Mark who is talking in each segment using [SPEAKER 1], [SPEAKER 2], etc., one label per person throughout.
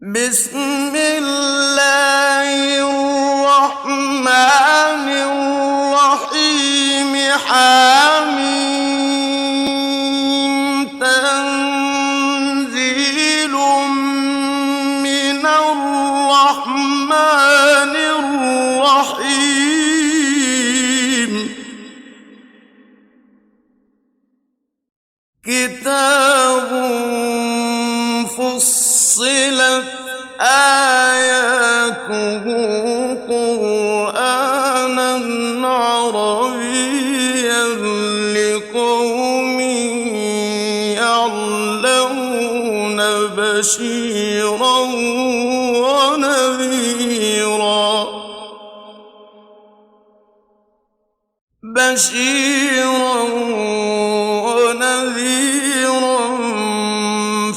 [SPEAKER 1] بسم الله الرحمن الرحيم حميم تنزيل من الرحمن الرحيم كتاب فصلت آياته قرآنًا عربيًّا لقوم يعلمون بشيرًا ونذيرًا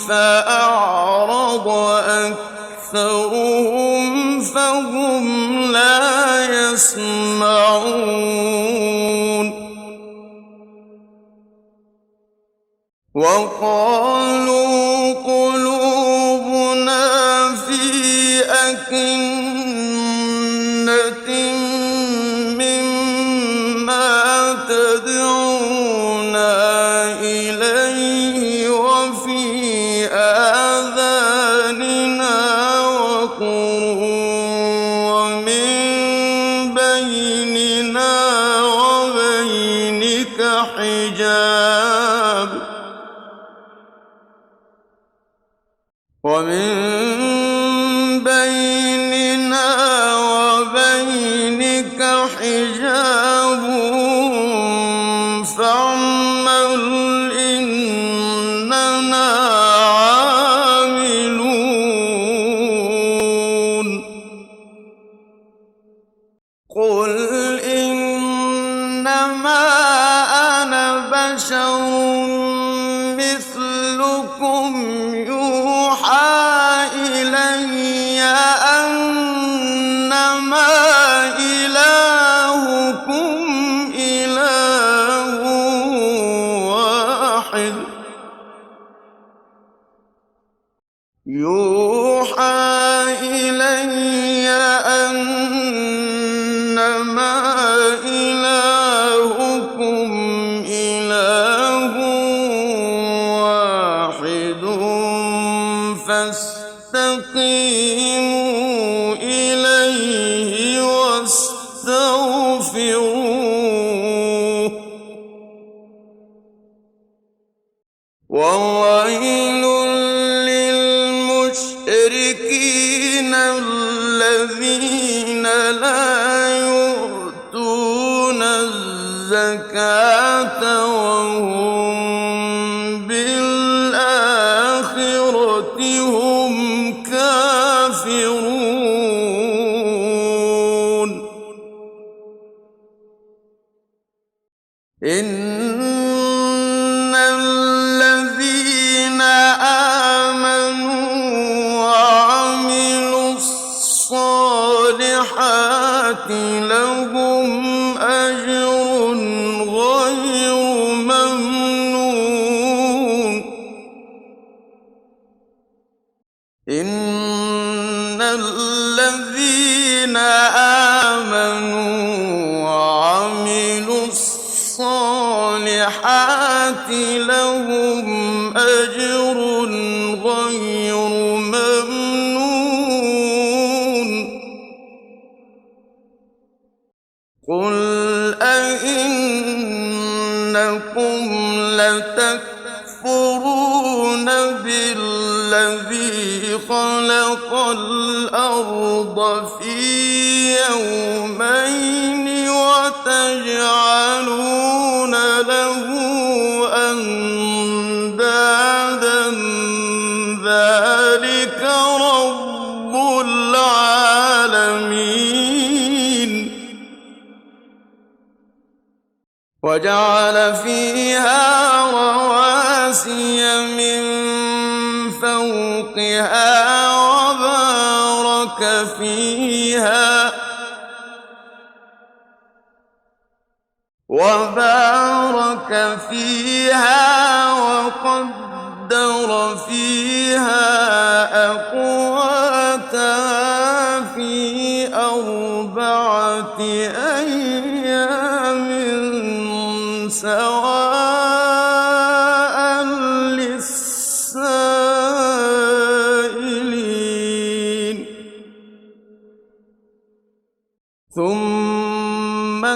[SPEAKER 1] فأعرض أكثرهم فهم لا يسمعون وقالوا قلوبنا في أكنة مما تدعونا إليه وفي آذاننا وقر ومن بيننا وبينك حجاب فاعمل إننا عاملون قل إنما أنا بشر مثلكم يوحى إلي أنما إلهكم إله واحد فاستقيموا إليه واستغفروه وويل للمشركين الذين لا يؤتون الزكاة وهم بالآخرة هم كافرون إن الذين آمنوا وعملوا الصالحات لهم أجر غير ممنون إن الذين آمنوا وعملوا الصالحات لهم أجر غير ممنون قل أئنكم لتكفرون بالذي خلق الأرض في يومين وتجعلون له أندادا ذلك رب العالمين وجعل فيها رواسي من فوقها وبارك فيها وقدر فيها أقواتها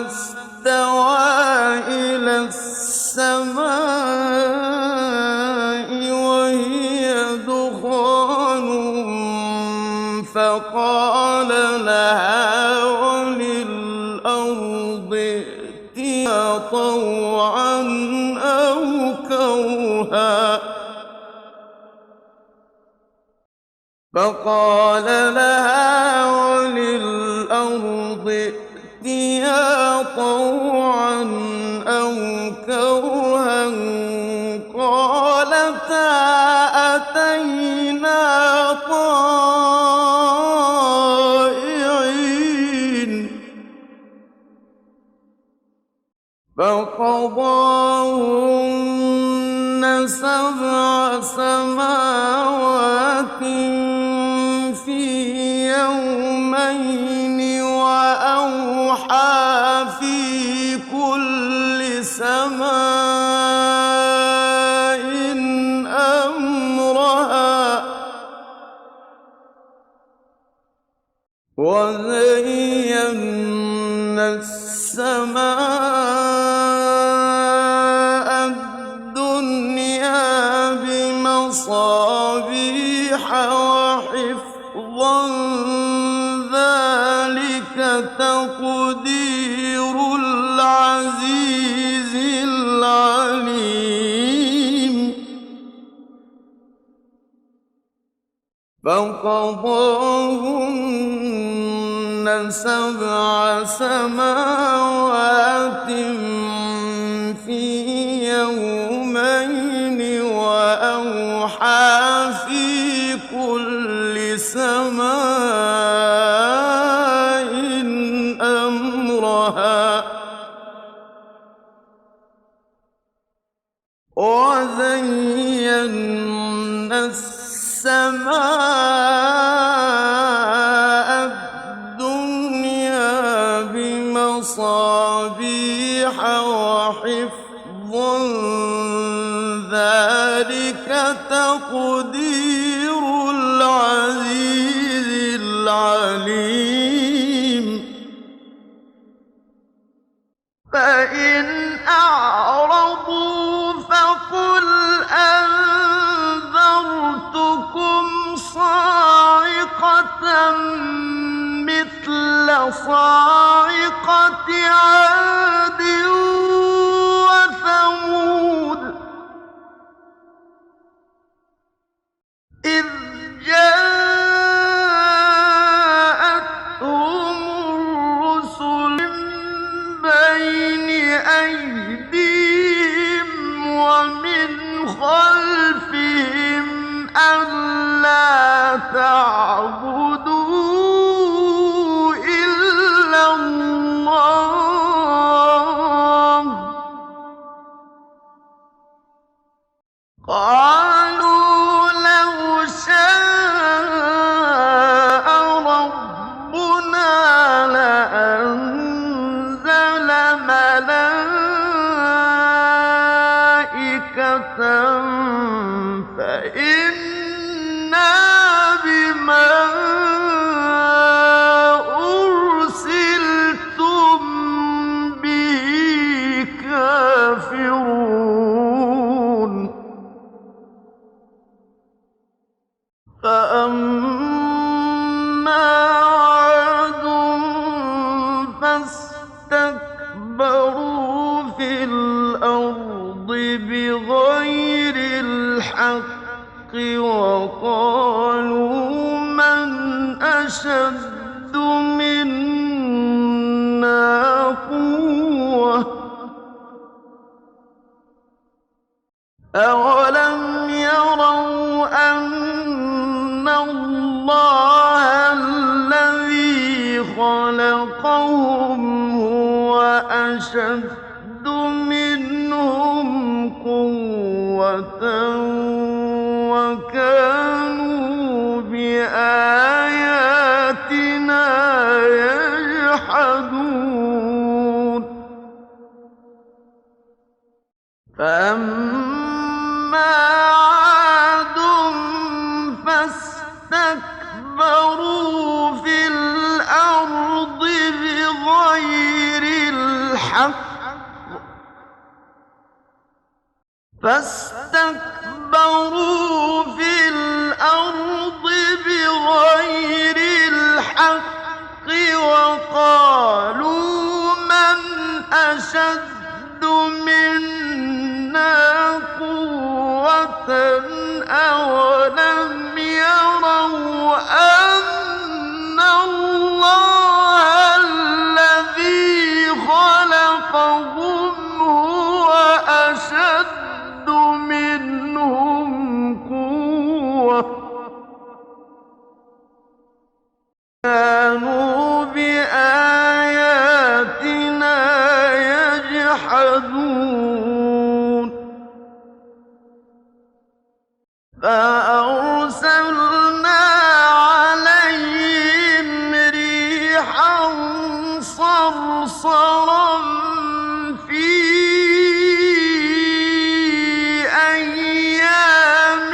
[SPEAKER 1] استوى إلى السماء وهي دخان فقال لها وللأرض ائتيا طوعا أو كرها فقال لها وللأرض ائتيا طوعا أو كرها قالتا أتينا طائعين فقضاهن سبع سماوات في يومين وأوحى في كل سماء أمرها وزينا السماء الدنيا بمصابيح وحفظا ذلك تقدير العزيز العليم فقضاهن سبع سماوات في يومين وأوحى في كل سماء أمرها وزينا السماء الدنيا بمصابيح وحفظا ذلك تقدير العزيز العليم فإن أعرضوا فقل أنذرتكم صاعقة مثل صاعقة عاد وثمود إذ جاءتهم الرسل من بين أيديهم ومن خلفهم ألا تعبدوا إلا الله قالوا لو شاء ربنا لأنزل ملائكة فإنا بما أرسلتم به كافرون فأما عاد فاستكبروا في الأرض بغير الحق وقالوا من أشد منا قوة أولم يروا أن الله الذي خلقهم هو أشد منهم قوة وكانوا بآياتنا يجحدون فأما عاد فاستكبروا في الأرض بغير فاستكبروا في الأرض بغير الحق وقالوا من أشد منا قوة أولم يروا أن الله الذي خلقهم هو أشد منهم قوة كانوا بآياتنا يجحدون فأرسلنا عليهم ريحا صرصرا في أيام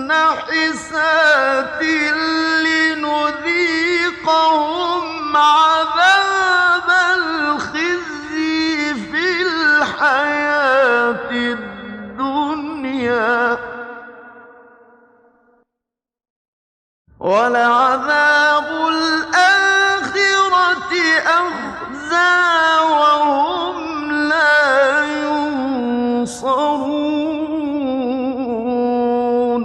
[SPEAKER 1] نحسات لنذيقهم عذاب الخزي في الحياة الدنيا ولعذاب الآخرة أخزى وهم لا ينصرون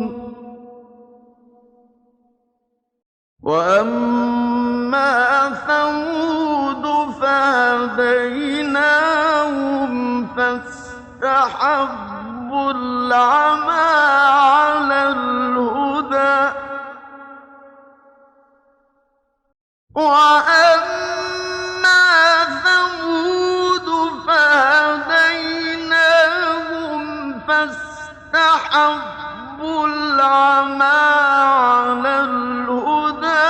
[SPEAKER 1] وأما ثمود فهديناهم فاستحبوا العمى على الهدى وأما ثمود فهديناهم فاستحبوا العمى على الهدى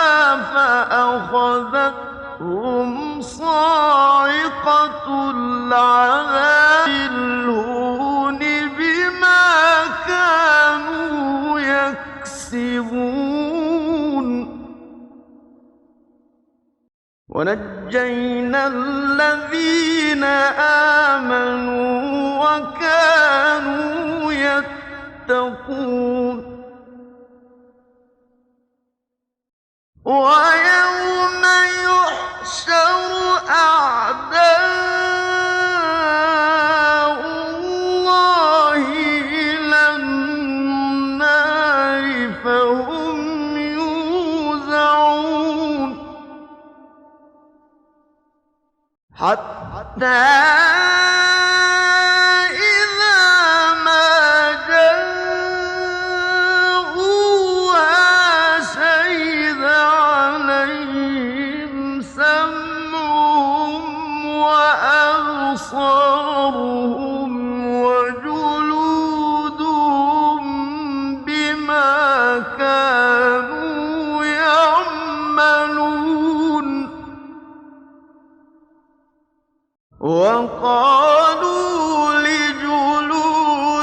[SPEAKER 1] فأخذتهم صاعقة العذاب الهون بما كانوا يكسبون ونجينا الذين آمنوا وكانوا يتقون ويوم يحشر أعداء الله إلى النار فهم يوزعون حتى إذا ما جاءوها شهد عليهم سمعهم وأبصارهم وجلودهم بما كانوا يعملون وقالوا لجلودهم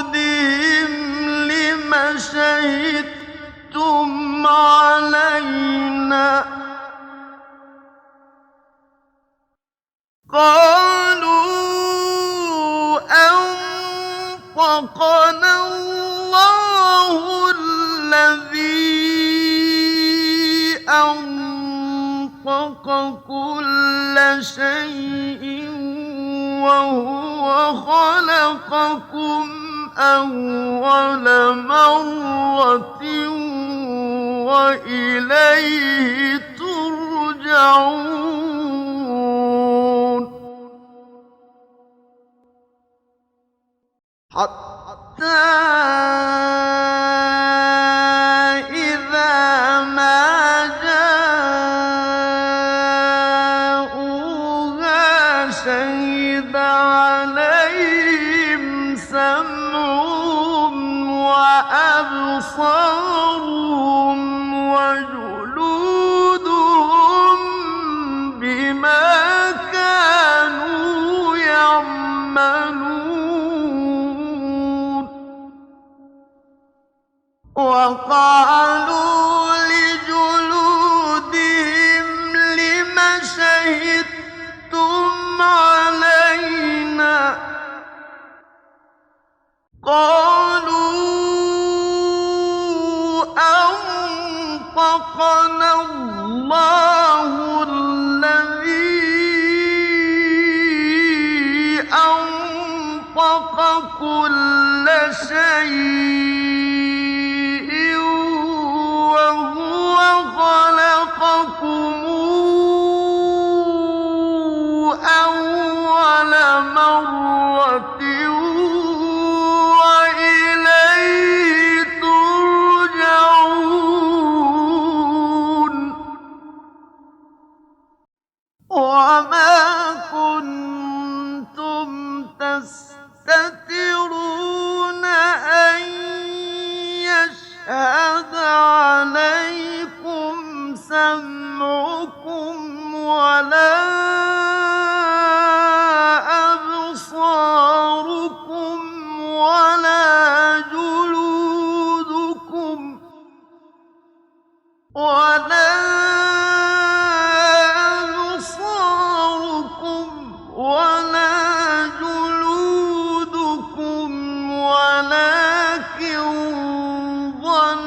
[SPEAKER 1] لم شهدتم علينا قالوا أنطقنا الله الذي أنطق كل شيء وهو خلقكم أول مرة وإليه ترجعون حتى إذا ما جاءوها شهد عليهم سمعهم وأبصارهم وجلودهم بما كانوا يعملون صدقنا الله الذي أنطق كل شيء وهو خلقكم أول مرة وإليه ترجعون وما كنتم تستترون أن يشهد عليكم سمعكم ولا أبصاركم ولا جلودكم ولكن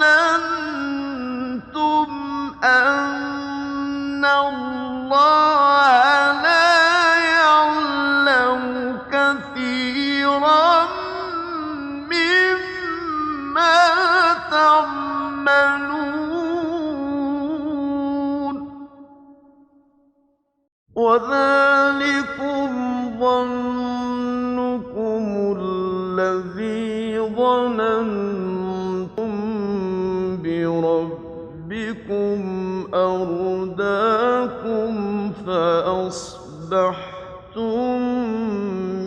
[SPEAKER 1] ظننتم أن الله لا يعلم كثيرا مما تعملون وذلكم ظنكم الذي ظننتم بربكم أرداكم فأصبحتم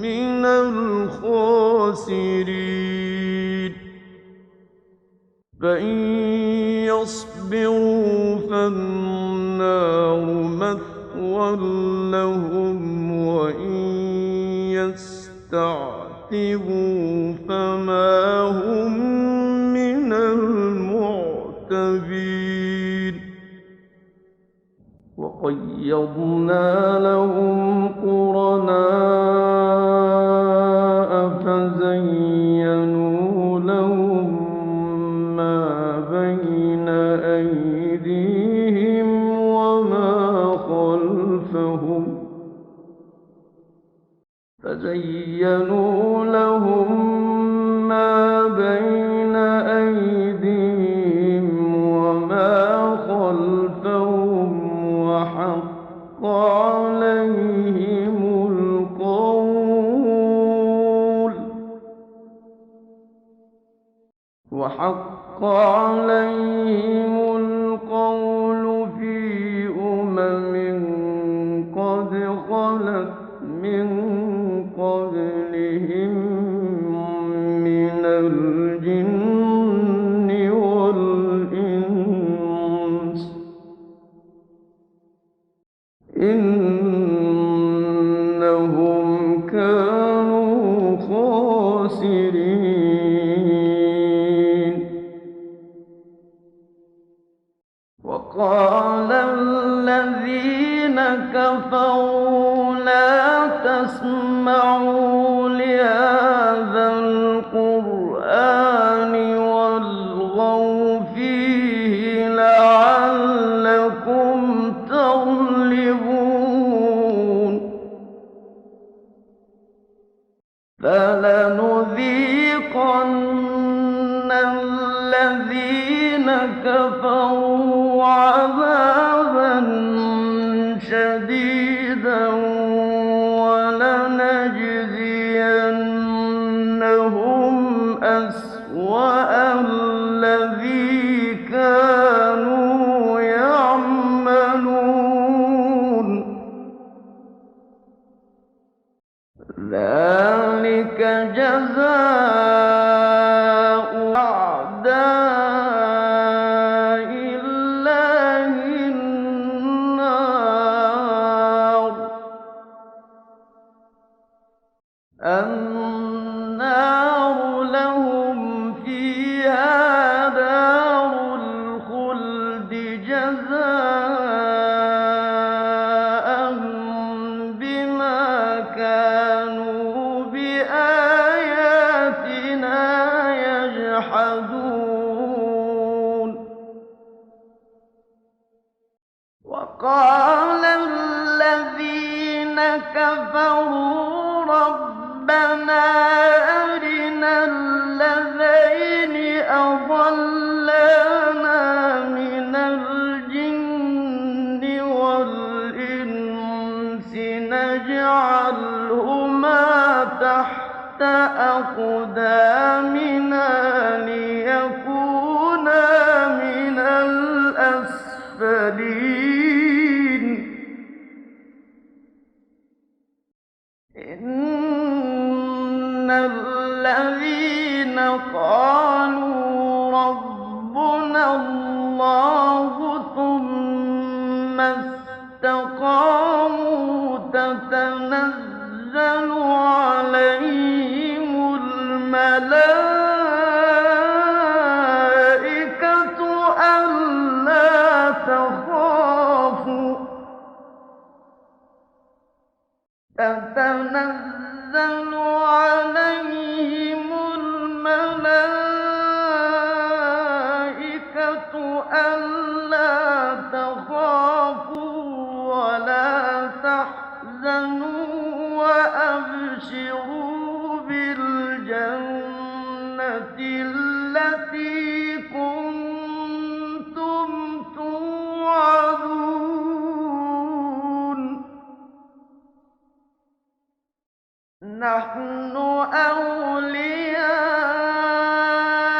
[SPEAKER 1] من الخاسرين فإن يصبروا فالنار مثوى لهم وإن يستعتبوا فما هم من المعتبين وقيضنا لهم قرناء فزينوا لهم ما بين أيديهم وما خلفهم وحق عليهم القول في قد خلت من قبلهم من الجن والإنس إنهم كانوا خاسرين وقال الذين كفروا لا تسمعوا لهذا القرآن والغوا فيه لعلكم تغلبون فلنذيقن الذين كفروا عذابا شديدا ولنجزينهم أسوأ الذي كانوا يعملون ذلك جزاء أعداء الله النار لهم فيها دار الخلد جزاء بما كانوا بآياتنا يجحدون وقال الذين كفروا ربنا أرنا الذين أضلانا من الجن والإنس نجعلهما تحت أقدامنا ليكونا من الأسفلين إن الذين قالوا ربنا الله ثم استقاموا تتنزل عليهم الملائكة ألا تخافوا تتنزل عليهم الملائكة ألا تخافوا ولا تحزنوا وأبشروا بالجنة التي كنتم توعدون نحن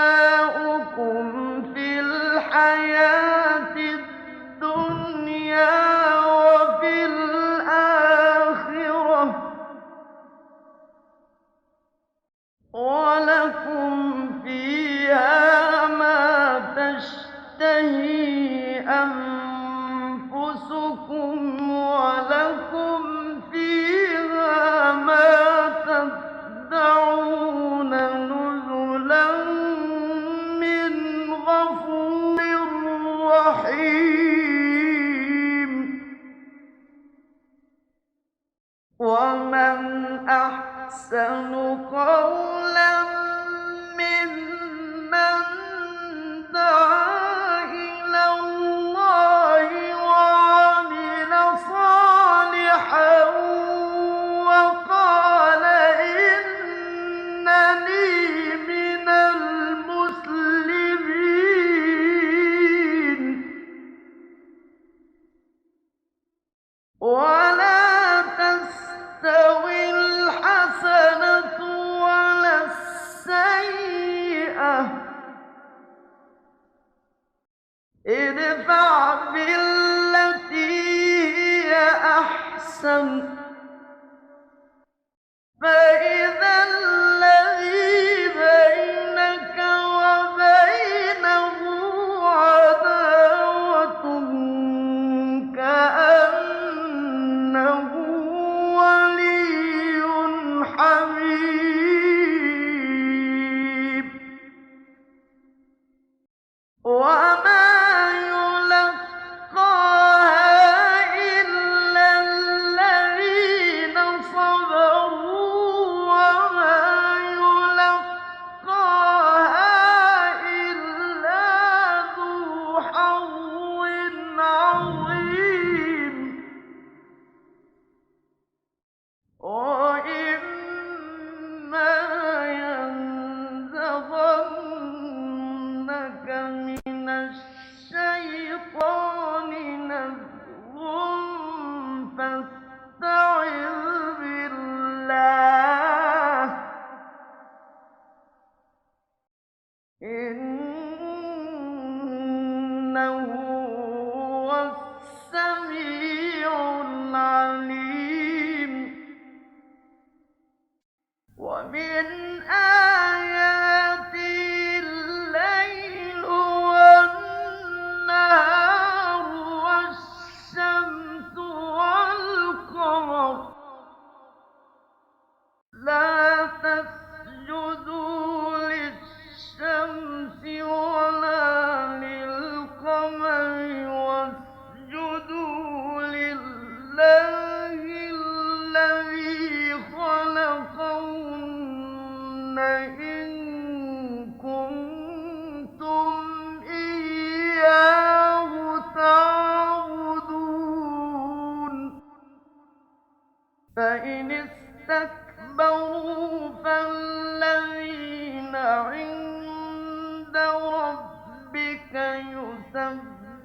[SPEAKER 1] أولياؤكم في الحياة الدنيا وفي الآخرة ولكم فيها ما تشتهي أنفسكم ولكم فيها ما تدعون نزلا من غفور رحيم ومن أحسن قولا ممن دعا إلى الله وعمل صالحا وقال إنني من المسلمين ولا تستوي الحسنة ولا السيئة ادفع بالتي هي أحسن فإذا الذي بينك وبينه عداوة كأنه ولي حميم وما يلقاها إلا الذين صبروا وما يلقاها إلا ذو حظ عظيم وإما ينزغنك من الشيطان نزغ فاستعذ بالله إنه هو السميع العليم ومن آياته الليل والنهار والشمس والقمر لا تسجدوا للشمس ولا للقمر فإن استكبروا فالذين عند ربك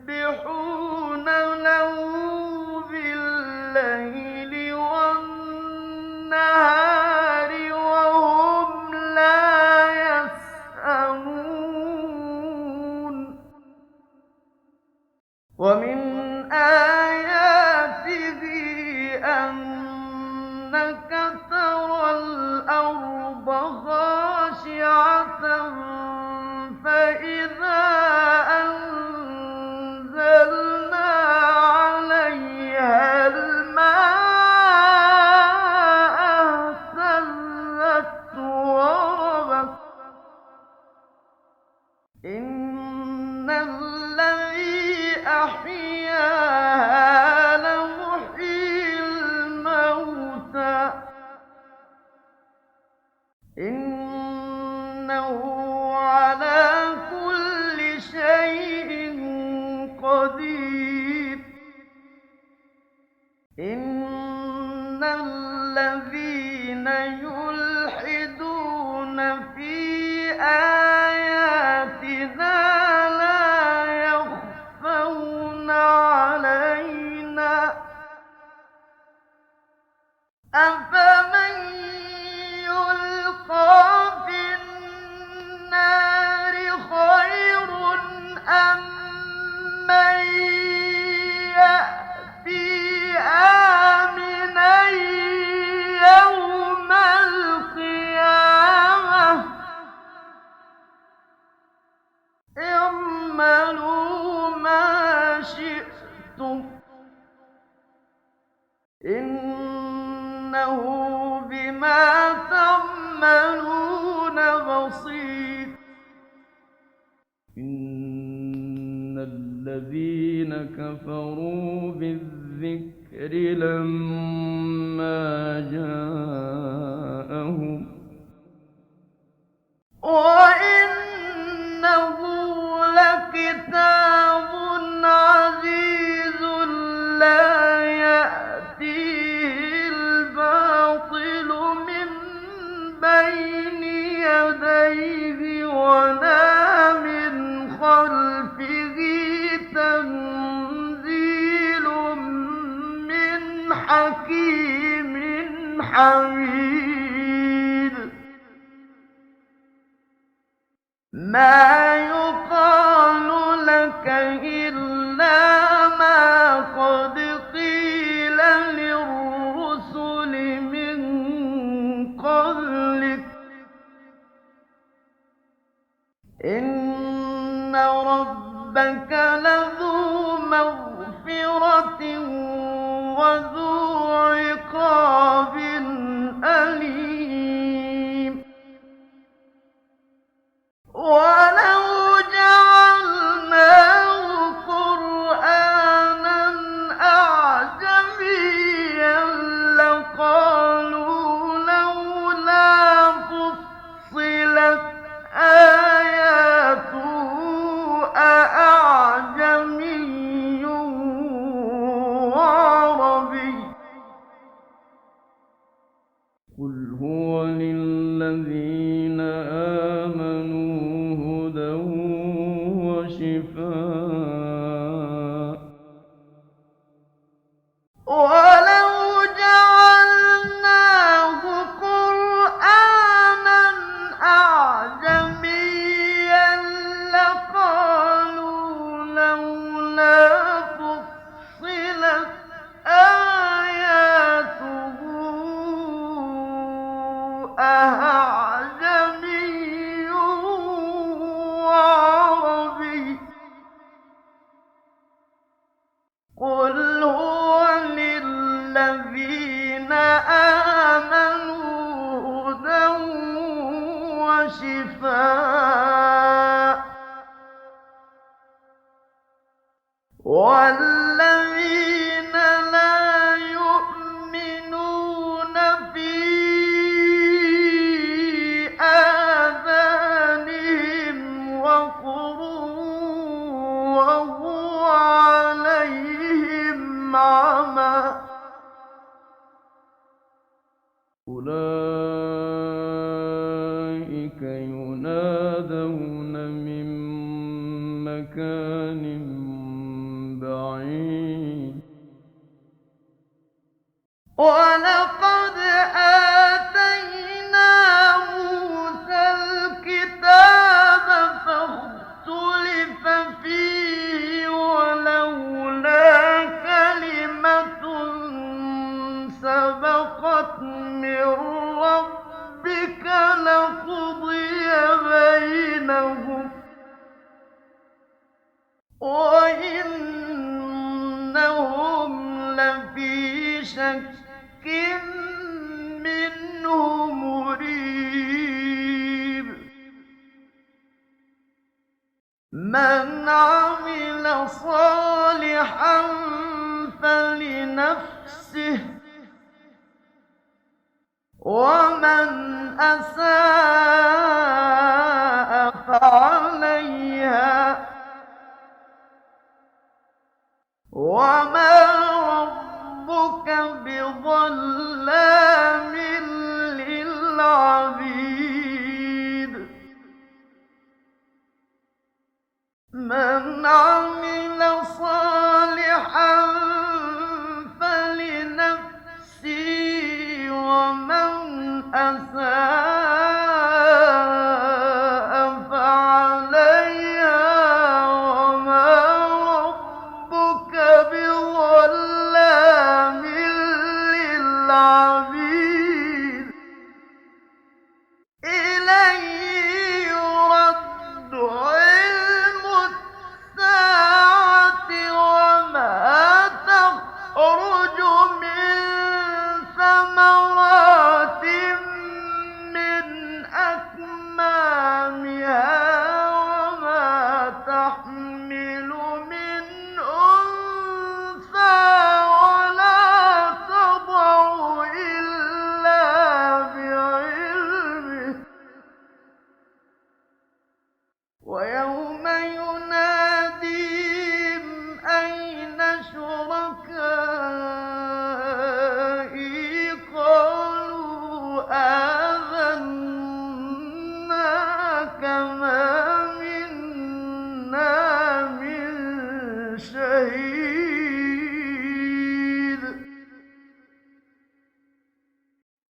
[SPEAKER 1] يسبحون له بالليل والنهار وهم لا يسأمون ومن آياته أنك ترى الأرض خاشعة فإذا أنزلنا عليها الماء اهتزت وربت إن الذي أحياها لمحيي الموتى إنه على كل شيء قدير إن الذين يلحدون في آياتنا لا يخفون علينا أفمن يلقى في النار خير أم من يأتي آمنا يوم القيامة اعملوا ما شئتم إنه بما تعملون بصير إن الذين كفروا بالذكر لما جاءهم وإنه لكتاب عزيز لا يأتيه الباطل من بين يديه ولا من خلفه تنزيل من حكيم حميد ما يقال لك إلا ما قد قيل للرسل من قبلك إن ربك لذو مغفرة وذو عقاب أليم ولو جعلناه قرآنا أعجميا لقالوا لولا فصلت آياته أأعجمي وعربي قل هو للذين آمنوا هدى وشفاء ولو جعلناه قرآنا أعجميا لقالوا لولا فصلت آياته أعجمي وعربي قل هو للذين آمنوا هدى وشفاء والذين لا يؤمنون في آذانهم وقر وهو عليهم عمى إنهم لفي شك منه مريب من عمل صالحا فلنفسه ومن أساء فعليها وما ربك بظلام للعبيد من عمل صالحا فلنفسه ومن أساء فعليها وما ربك بظلام للعبيد إليه يرد علم الساعة وما تخرج من ثمرات من أكمامها وما تحمل من أنثى ولا تضع إلا بعلمه ويوم يناديهم أين شركائي قالوا آذناك ما منا من شهيد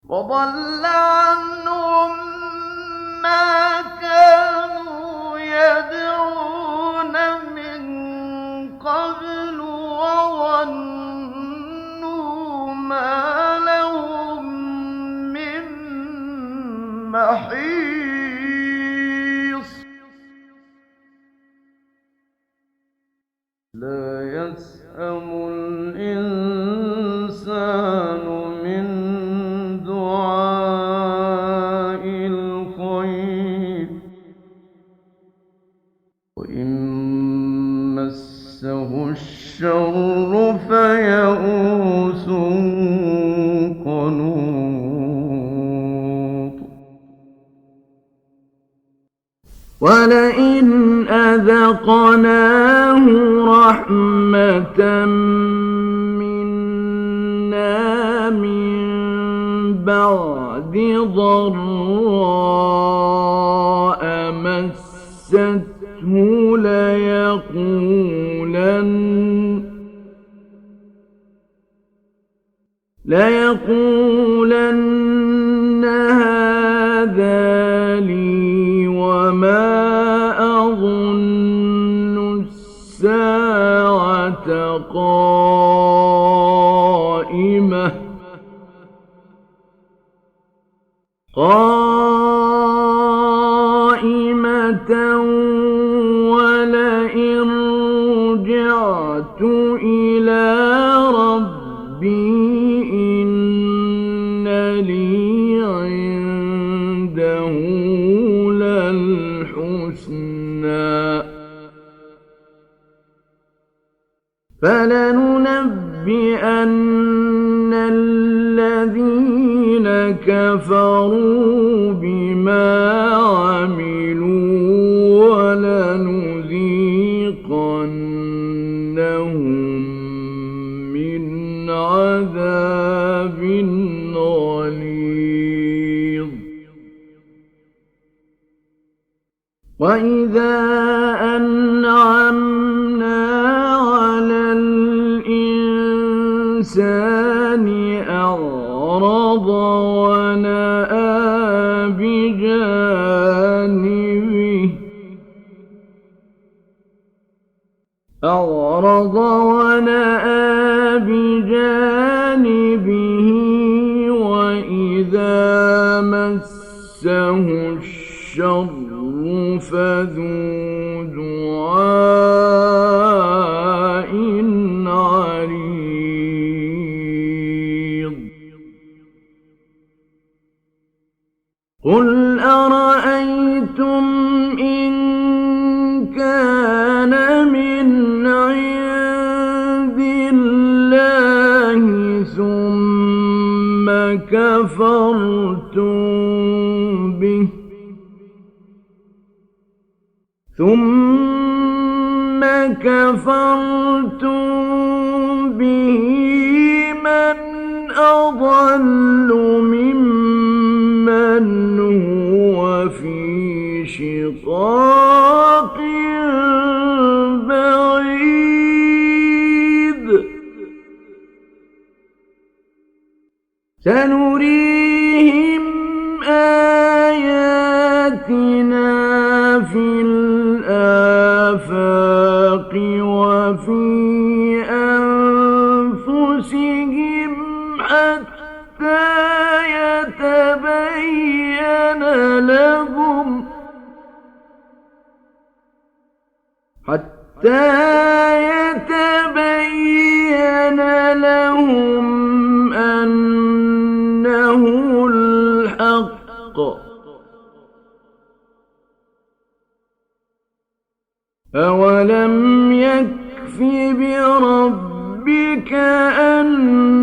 [SPEAKER 1] وضل عنهم ما كانوا يدعون من قبل وظنوا ما لهم من محيص لا يسأم الإنسان من دعاء الخير وإن مسه الشر فيئوس قنوط ولئن أذقناه رحمة منا من بعد ضراء مسته ليقولن هذا لي وما أظن الساعة قائمة ولئن رجعت إلى ربي إن لي عنده للحسنى فلننبئن الذين كفروا بما عملوا ولنذيقنهم من عذاب غليظ وإذا أنعمنا على الإنسان أعرض ونأى بجانبه وإذا مسه الشر فذو دعاء عريض قُلْ أَرَأَيْتُمْ إِن كَانَ مِنْ عِندِ اللَّهِ ثُمَّ كَفَرْتُم بِهِ مَنْ أَضَلُّ مِمَّنْ هُوَ فِي شِقَاقٍ بَعِيدٍ سَنُرِيهِمْ آيَاتِنَا فِي الْآفَاقِ وَفِي أَنفُسِهِمْ حَتَّى يَتَبَيَّنَ لَهُمْ أَنَّهُ الْحَقُّ أَوَلَمْ يَكْفِ بِرَبِّكَ أَنَّ